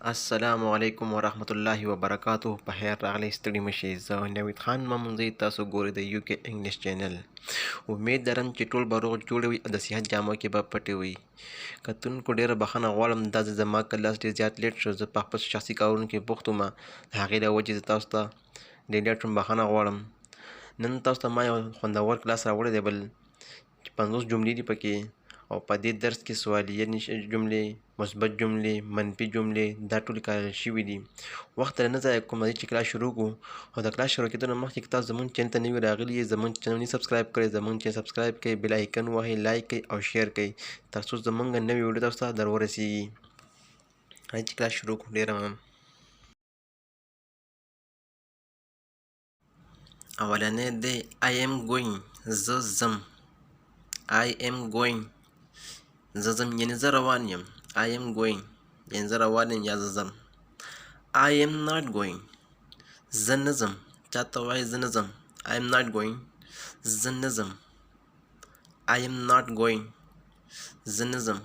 السلام علیکم ورحمت الله وبرکاتہ. په خیر راغلی ستړي مشئ. زه نوید خان مامونځی، تاسو ګورئ د یو کې انګلیش چینل. امید لرم چې ټول به روغ جوړ وي او د صحت جامو کې به پټې وي. کتونکو ډېره بښنه غواړم، دا ځل زما کلاس ډېر زیات لیټ شو. زه په خپل شخصي کارونو کې بوخت وم، د هغې له وجې زه تاسو ته ډېر لیټ شوم، بښنه غواړم. نن تاسو ته ما یو خوندور کلاس راوړی دی، بل چې 50 جملې دي پکې، او په دې درس کې سوالیه جملې، مثبت جملې، منفي جملې، دا ټولې کارل شوي دي. وخت نه ضایع کوم، راځئ چې کلاس شروع کړو. او د کلاس شروع کېدو نه مخکې که تاسو زموږ چینل ته نوي راغلي یې، زموږ چینل نه سبسکرایب کړئ، زموږ چینل سبسکرایب کړئ، بیل آیکن ووهئ، لایک کړئ او شیر کړئ، تر څو زموږ نوې ویډیو تاسو ته در ورسېږي. راځئ چې کلاس شروع کړو. ډېره مننه. اولنی دی I am going، زه ځم. I am going، زه ځم یعنې زه روان یم. I am going یعنې زه روان یم یا زه ځم. I am not going، زه نه ځم. چاته وایي زه نه ځم. I am not going، زه نه ځم. I am not going، زه نه ځم.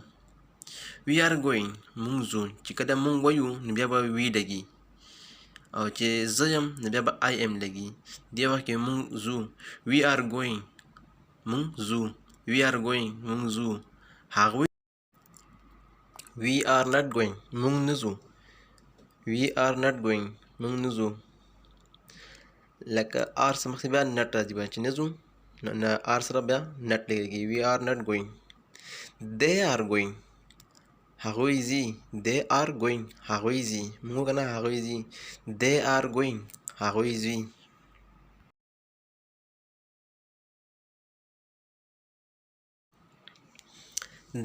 We are going، موږ ځو. چې کله موږ وایو نو بیا به وي لګي، او چې زه یم نو بیا به I am لګي. دې وخت کې موږ ځو. We are going، موږ ځو. We are going، موږ ځو. هغوی We are not going، موږ نه ځو. We are not going، موږ نه ځو. لکه R سره مخکې بیا نټ راځي، بیا چې نه ځو نو R سره بیا نټ لګېږي. We are not going. They are going، هغوی ځي. They are going، هغوی ځي. موږ نه، هغوی ځي. They are going، هغوی ځي.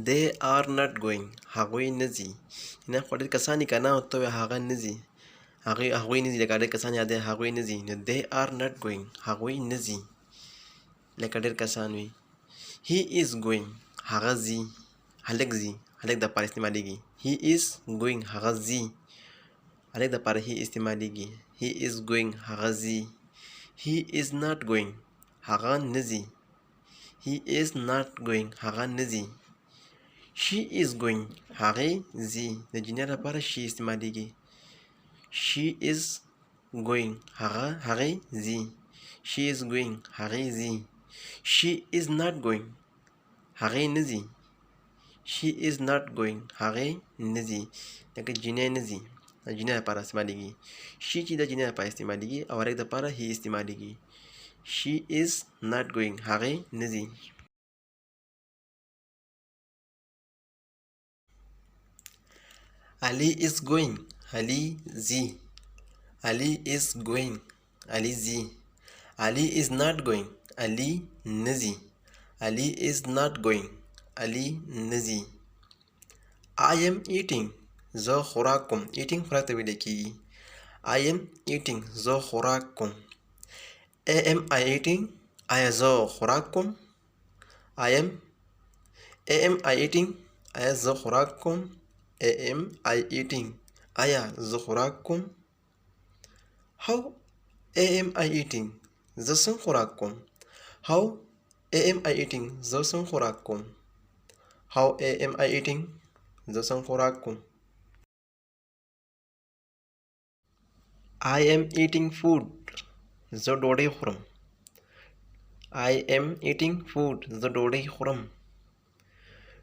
They are not going، هغوی نه ځي. نه خو ډېر کسان دي که نه، ته وایې هغه نه ځي، هغوی نه ځي. لکه ډېر کسان یادوي هغوی نه ځي، نو they are not going، هغوی نه ځي. لکه ډېر کسان وي. He is going، هغه ځي. هلک ځي، هلک دپاره استعمالېږي. He is going، هغه ځي. هلک دپاره he استعمالېږي. He is going، هغه ځي. He is not going، هغه نه ځي. He is not going، هغه نه ځي. She is going، هغې ځي. د جینۍ لپاره she استعمالېږي. She is going، هغې ځي. She is going، هغې ځي. She is not going، هغې نه ځي. She is not going، هغې نه ځي. لکه جینۍ نه ځي، د جینۍ لپاره استعمالېږي. She چې د جینۍ لپاره استعمالېږي، او هلک دپاره he استعمالېږي. She is not going، هغې نه ځي. Ali is going، علي ځي. Ali is going، علي ځي. Ali is not going، علي نه ځي. Ali is not going، علي نه ځي. I am eating، زه خوراک کوم. eating خوراک ته ویلی کېږي. I am eating، زه خوراک کوم. am I eating، آیا زه خوراک کوم. am I eating، آیا زه خوراک کوم. am I eating، آیا زه خوراک کوم. how am I eating، زه څنګه خوراک کوم. how am I eating، زه څنګه خوراک کوم. how am I eating، زه څنګه خوراک کوم. I am eating food، زه ډوډۍ خورم. I am eating food، زه ډوډۍ خورم.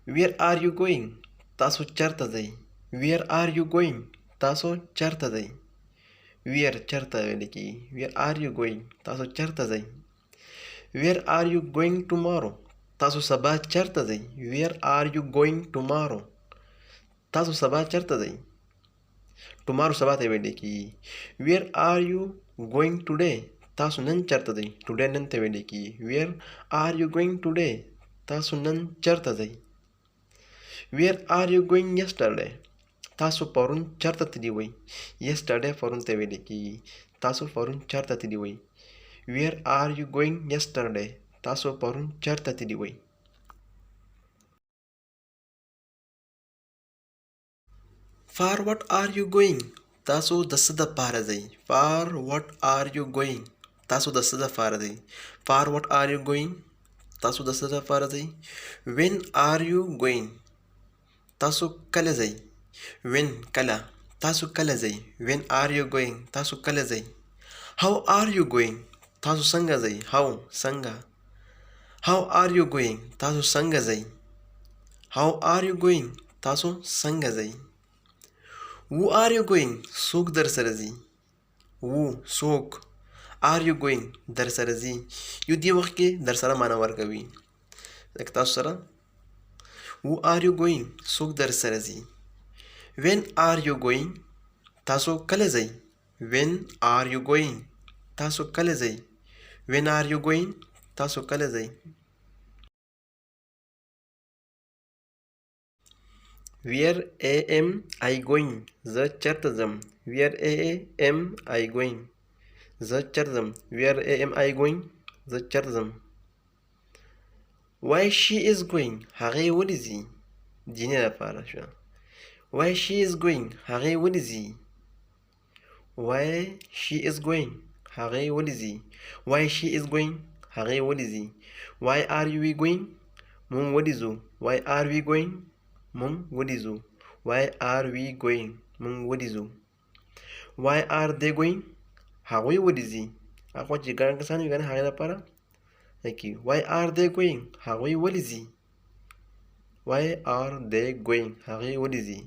Where are you going، تاسو چېرته ځئ. Where are you going، تاسو چېرته ځئ. Where چېرته ویلی کېږي. Where are you going، تاسو چېرته ځئ. Where are you going tomorrow، تاسو سبا چېرته ځئ. Where are you going tomorrow، تاسو سبا چېرته ځئ. tomorrow سبا ته ویلی کېږي. Where are you going today، تاسو نن چېرته ځئ. today نن ته ویلی کېږي. Where are you going today، تاسو نن چېرته ځئ. Where are you going yesterday، تاسو پرون چېرته تللي وئ. yesterday پرون ته ویلی کېږي. تاسو پرون چېرته تللي وئ. Where are you going yesterday، تاسو پرون چېرته تللي وئ. For what are you going، تاسو د څه دپاره ځئ. For what are you going، تاسو د څه دپاره ځئ. For what are you going، تاسو د څه دپاره ځئ. When are you going، تاسو کله ځئ. When کله. تاسو کله ځئ. when are you going تاسو کله ځئ. how are you going تاسو څنګه ځئ. how څنګه. how are you going تاسو څنګه ځئ. how are you going تاسو څنګه ځئ. who are you going څوک در سره ځي. who څوک. are you going در سره ځي. یو دې وخت کې در سره معنا ورکوي. لکه تاسو سره who are you going څوک در سره ځي. when are you going تاسو کله ځئ. when are you going تاسو کله ځئ. when are you going تاسو کله ځئ. where am I going زه چېرته ځم. where am I going زه چېرته ځم. where am I going زه چېرته ځم. why she is going هغې ولې ځي. جینۍ لپاره شوه. why she is going هغې ولې ځي. why she is going هغې ولې ځي. why she is going هغې ولې ځي. why are we going مونږ ولې ځو. why are we going مونږ ولې ځو. why are we going مونږ ولې ځو. why are they going هغوی ولې ځي. هغه چې ګڼ کسان وي که نه هغې لپاره کی why are they going هغوی ولې ځي. why are they going هغې ولې ځي.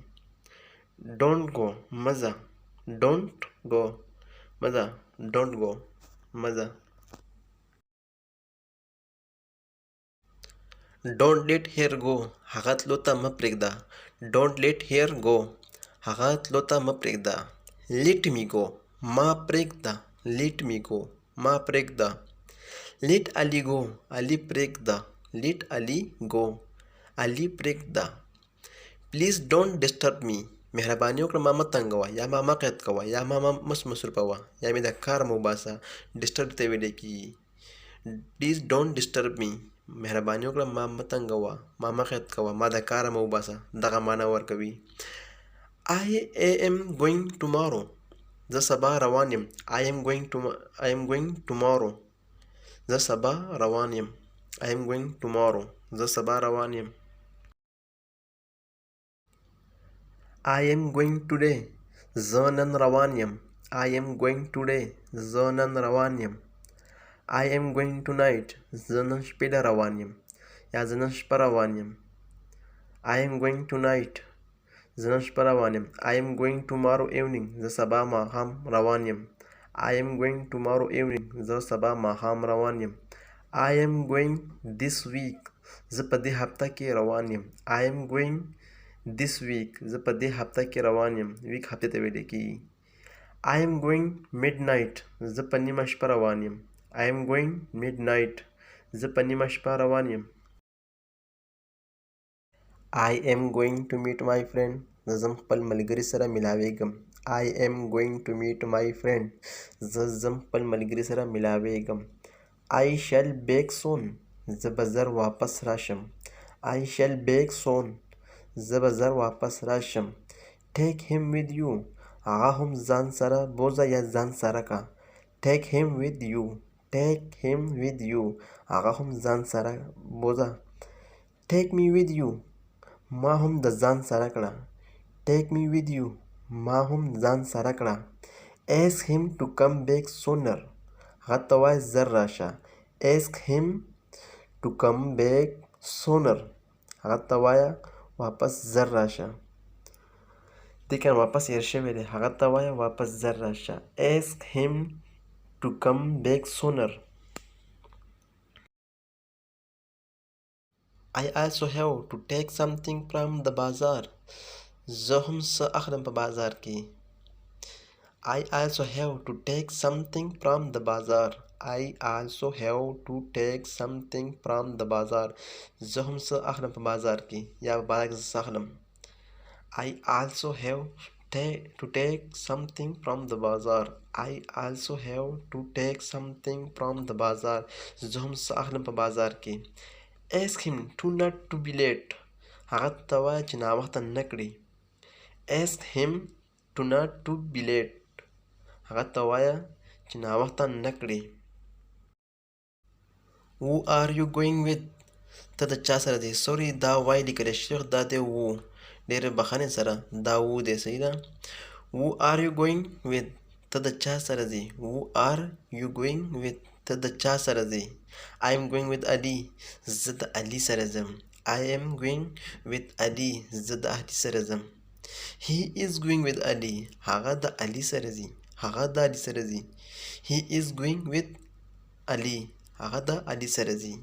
don't go مزه. don't go مزه. don't go مزه. don't let her go هغه تلو ته مه پرېږده. don't let her go هغه تلو ته مه پرېږده. let me go ما پرېږده. let me go ما پرېږده. let Ali go علي پرېږده. let Ali go علي پرېږده. please don't disturb me مهرباني وکړه ما مه تنګوه یا ما مه قید کوه یا ما مصروفوه یا مې د کار مه وباسه. ډسټرب ته ویلی کېږي. please don't disturb me مهرباني وکړه ما مه تنګوه ما مه قید کوه ما د کاره مه وباسه. دغه معنا ورکوي. I am going tomorrow زه سبا روان یم. I am going tomorrow زه سبا روان یم. I am going tomorrow زه سبا روان یم. I am going today زه نن روان یم. I am going today زه نن روان یم. I am going tonight زه نن شپېله روان یم یا زه نن شپه روان یم. I am going tonight زه نن شپه روان یم. I am going tomorrow evening زه سبا ماښام روان یم. I am going tomorrow evening زه سبا ماښام روان یم. I am going this week زه په دې هفته کې روان یم. I am going this week زه په دې هفته کې روان یم. ویک هفتې ته ویلی کېږي. I am going midnight زه په نیمه شپه روان یم. I am going midnight زه په نیمه شپه روان یم. I am going to meet my friend زه ځم خپل ملګري سره ملاویږم. I am going to meet my friend زه ځم خپل ملګري سره ملاویږم. I shall back soon زه به زر واپس راشم. I shall back soon زه به زر واپس راشم. Take him with you هغه هم ځان سره بوځه یا ځان سره که. Take him with you take him with you هغه هم ځان سره بوځه. Take me with you ما هم د ځان سره کړه. Take me with you ما هم ځان سره کړه. Ask him to come back sooner هغه ته وایه زر راشه. Ask him to come back sooner هغه ته وایه واپس زر راشه. دې کې واپس هېر شوی دی. هغه ته وایه واپس زر راشه. Ask him to come back sooner. I also have to take something from the bazaar زه هم څه اخلم په بازار کې. I also have to take something from the bazaar I also have to take something from the bazaar زه هم څه اخلم په بازار کې یا په بازار کې څه اخلم. I also have to take something from the bazaar I also have to take something from the bazaar زه هم څه اخلم په بازار کې. Ask him to not to be late هغه ته وایه چې ناوخته نه کړي. Ask him to not to be late هغه ته وایه چې ناوخته نه کړي. Who are you going with ته د چا سره دی. دا وای لیکلی شوی دا دی وو ډېرې بخښنې سره دا وو دی صحیح ده. who are you going with ته د چا سره ځې who are you going with ته د چا سره ځې I am going with Ali زه د علي سره ځم I am going with Ali زه د علي سره ځم He is going with Ali هغه د علي سره ځي هغه د علي سره ځي He is going with Ali هغه د علي سره ځي